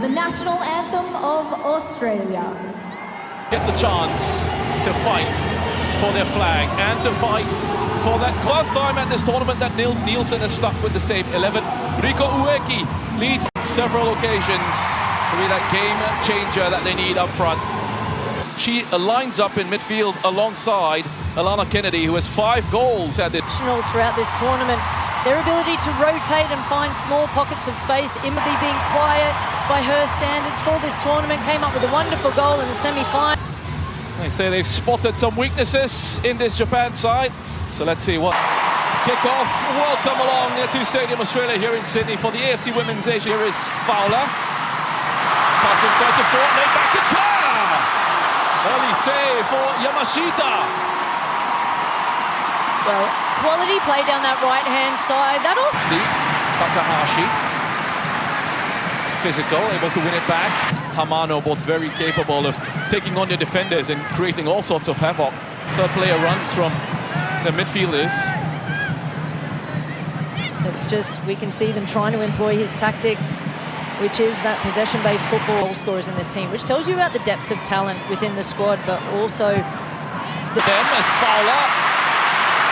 the national anthem of Australia. Get the chance to fight for their flag and to fight for that. Last time at this tournament that Nielsen has stuck with the same 11. Rico Ueki leads several occasions to be that game changer that they need up front. She lines up in midfield alongside Alana Kennedy, who has 5 goals at the throughout this tournament. Their ability to rotate and find small pockets of space, Imbi being quiet by her standards for this tournament, came up with a wonderful goal in the semi-final. They say they've spotted some weaknesses in this Japan side, so let's see what. Kick-off, welcome along to Stadium Australia here in Sydney for the AFC Women's Asia. Here is Fowler. Pass inside to Ford, laid back to Kerr. Early save for Yamashita. Well, quality play down that right-hand side. That also... Takahashi. Physical, able to win it back. Hamano, both very capable of taking on their defenders and creating all sorts of havoc. Third player runs from the midfielders. It's just, we can see them trying to employ his tactics, which is that possession-based football. Goal scorers in this team, which tells you about the depth of talent within the squad, but also... Them as Fowler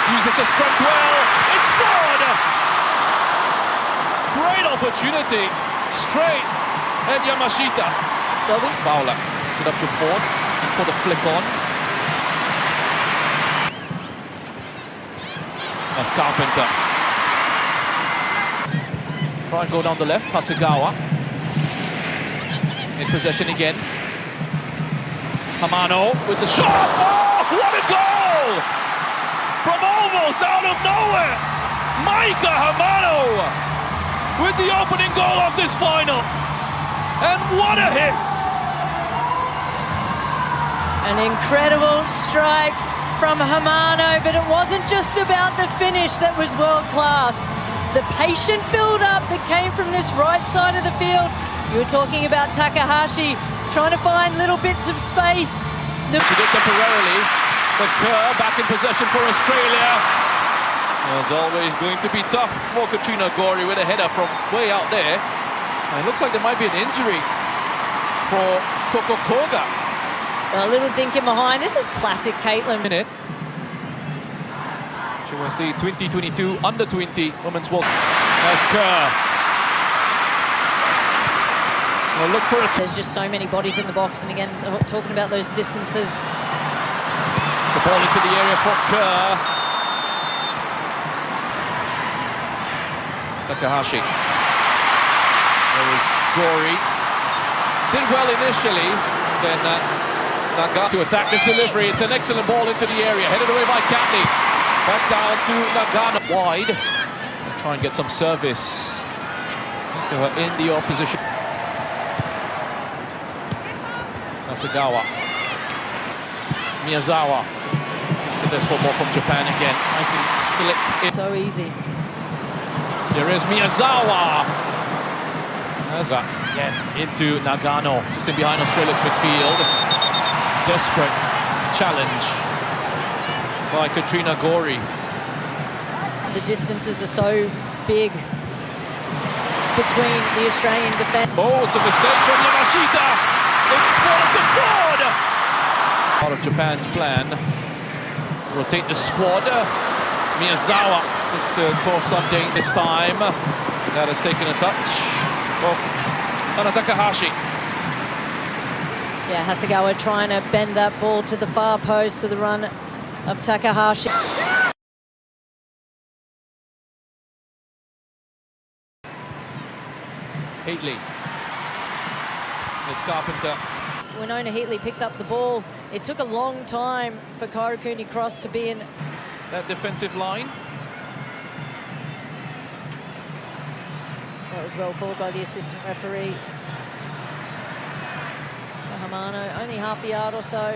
uses a strength well. It's Ford! Great opportunity. Straight at Yamashita. Fowler puts it up to Ford for the flick on. That's Carpenter. Try and go down the left. Hasegawa in possession again. Hamano with the shot. Oh, what a goal! From almost out of nowhere, Maika Hamano with the opening goal of this final. And what a hit! An incredible strike from Hamano, but it wasn't just about the finish that was world class. The patient build-up that came from this right side of the field. You were talking about Takahashi trying to find little bits of space. She did temporarily, but Kerr back in possession for Australia. It's always going to be tough for Katrina Gorey with a header from way out there. And it looks like there might be an injury for Tokokoga. A little dink in behind. This is classic Caitlin. She was the 2022 under-20 Women's World. That's Kerr. Well, look for it. There's just so many bodies in the box, and again, talking about those distances. It's a ball into the area for Kerr. Takahashi. There was Gorey. Did well initially, then Nagano to attack this delivery. It's an excellent ball into the area, headed away by Catley. Back down to Nagano. Wide. And try and get some service into her in the opposition. Hasegawa. Miyazawa. And there's football from Japan again. Nice and slick. So easy. There is Miyazawa. Again into Nagano, just in behind Australia's midfield. Desperate challenge by Katrina Gorey. The distances are so big between the Australian defence. Oh, it's a mistake from Yamashita. It's fallen to Ford. Part of Japan's plan. Rotate the squad. Miyazawa looks to cause something this time. That has taken a touch. Oh, Takahashi. Yeah, Hasegawa trying to bend that ball to the far post to the run of Takahashi. Heatley. There's Carpenter. Winona Heatley picked up the ball. It took a long time for Kairukuni Cross to be in that defensive line. That was well called by the assistant referee. For Hamano, only half a yard or so.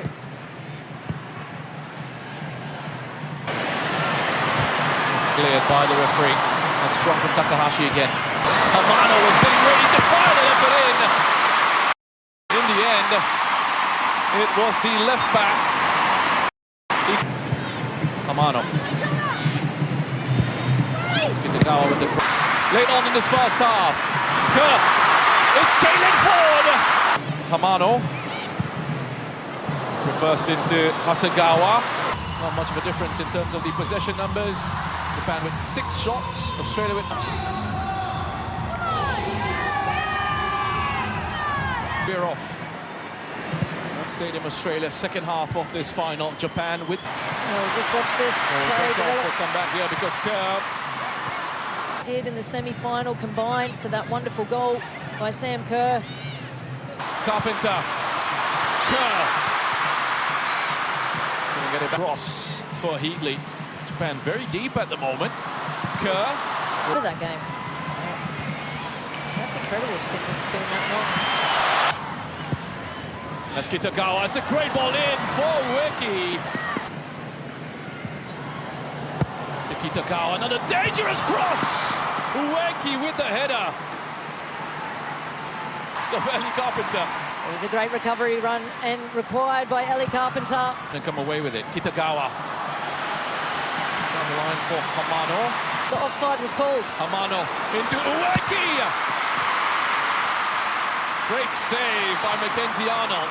Cleared by the referee. And strong from Takahashi again. Hamano was being ready to fire the left in. In the end, it was the left back. Hamano. Kitagawa with the cross. Late on in this first half. Kerr It's Caitlin Ford. Hamano. Reversed into Hasegawa. Not much of a difference in terms of the possession numbers. Japan with 6 shots. Australia with... We're off. Stadium, Australia, second half of this final. Japan with... Oh, just watch this play develop. We'll come back here because Kerr did in the semi-final, combined for that wonderful goal by Sam Kerr. Carpenter. Kerr. Gonna get it back. Cross for Heatley. Japan very deep at the moment. Kerr. Look at that game. That's incredible to think it's been that long. That's Kitagawa. It's a great ball in for Ueki. To Kitagawa. Another dangerous cross. Ueki with the header. Of Ellie Carpenter. It was a great recovery run and required by Ellie Carpenter. And come away with it. Kitagawa. Down the line for Hamano. The offside was called. Hamano into Ueki. Great save by Mackenzie Arnold.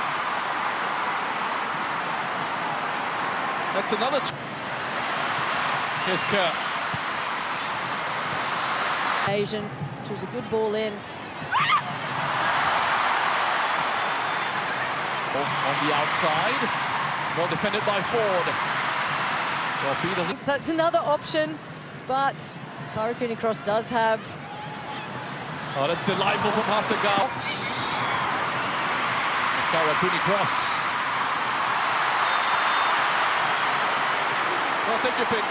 That's another... Here's Kerr. Asian, which was a good ball in. On the outside. Well defended by Ford. Well, B doesn't... That's another option, but Karakuni Cross does have... Oh, that's delightful from Hasegawa. Karakuni Cross. Well, take your pick.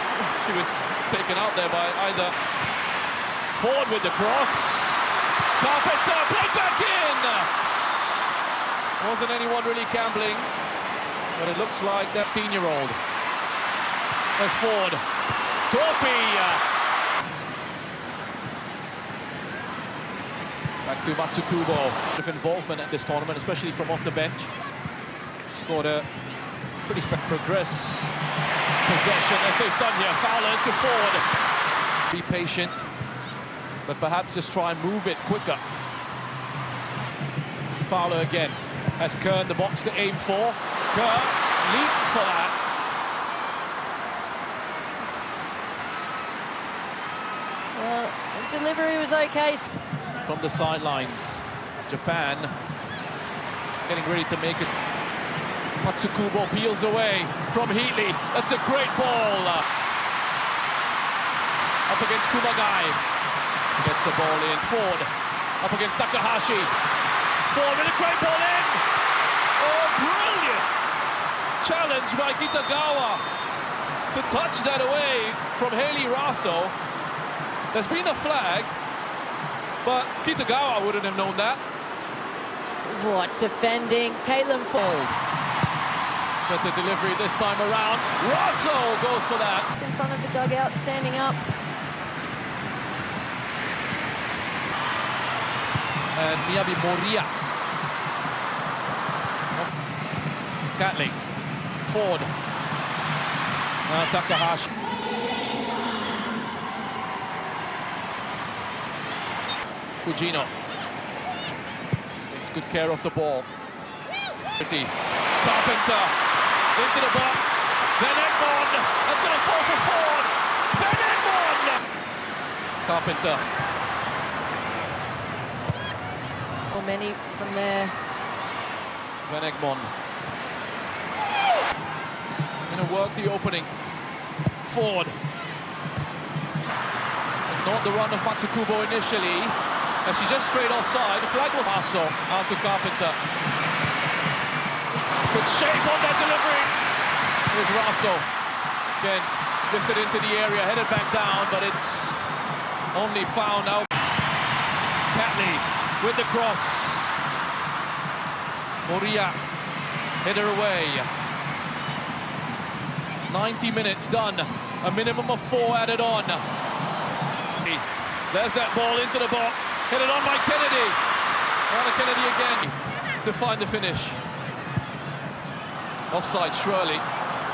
She was taken out there by either Ford with the cross. Carpenter played back in. Wasn't anyone really gambling, but it looks like that 16-year-old. There's Ford. Torpy. Back to Matsukubo. Of involvement at this tournament, especially from off the bench. Scored a pretty progress possession as they've done here. Fowler to Ford. Be patient, but perhaps just try and move it quicker. Fowler again. Has Kerr in the box to aim for. Kerr leaps for that. Well, the delivery was okay. From the sidelines, Japan getting ready to make it. Matsukubo peels away from Heatley. That's a great ball. Up against Kumagai. Gets a ball in. Ford up against Takahashi. Ford with a great ball in. Oh, brilliant challenge by Kitagawa to touch that away from Hayley Raso. There's been a flag, but Kitagawa wouldn't have known that. What defending, Caitlin Ford. But the delivery this time around, Raso goes for that. It's in front of the dugout, standing up. And Miyabi Moria. Catley, Ford, Takahashi. Fujino takes good care of the ball. Carpenter into the box. Van Egmond, that's going to fall for Ford. Van Egmond. Carpenter. Or many from there. Van Egmond. Going to work the opening. Ford. Not the run of Matsukubo initially. As she's just straight offside. The flag was Aso out to Carpenter. Good shape on that delivery. Here's Raso. Again, lifted into the area, headed back down, but it's only found out. Catley with the cross. Moria header away. 90 minutes done. A minimum of 4 added on. There's that ball into the box. Headed on by Kennedy. Anna Kennedy again to find the finish. Offside, surely.